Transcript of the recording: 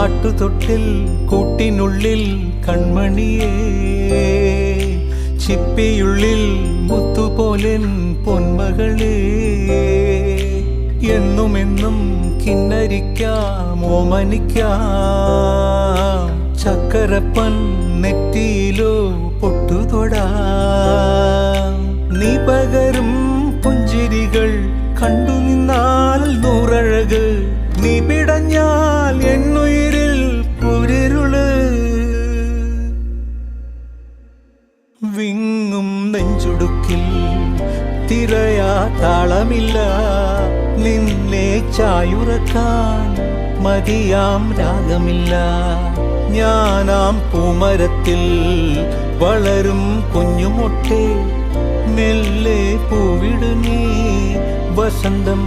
ആട്ടുതൊട്ടിൽ കൂട്ടിനുള്ളിൽ കൺമണിയേ, ചിപ്പിയുള്ളിൽ മുത്തുപോലെൻ പൊന്മകളേ, എന്നുമെന്നും കിന്നരിക്കാം ഓമനിക്കാം, ചക്കരപ്പൻ നെറ്റിയിലോ പൊട്ടുതൊടാം. നീ പകരും പുഞ്ചിരികൾ കണ്ടു നിന്നാൽ നൂറഴക്, നീ പിടഞ്ഞാൽ എന്നുയിരിൽ കുരിരുള്. വിങ്ങും നെഞ്ചുടുക്കിൽ തിരയാ താളമില്ല, നിന്നെ ചായുറക്കാൻ മതിയാം രാഗമില്ല. ഞാനാം പൂമരത്തിൽ വളരും കുഞ്ഞുമൊട്ടെ, മെല്ലെ പൂവിടു നീ വസന്തം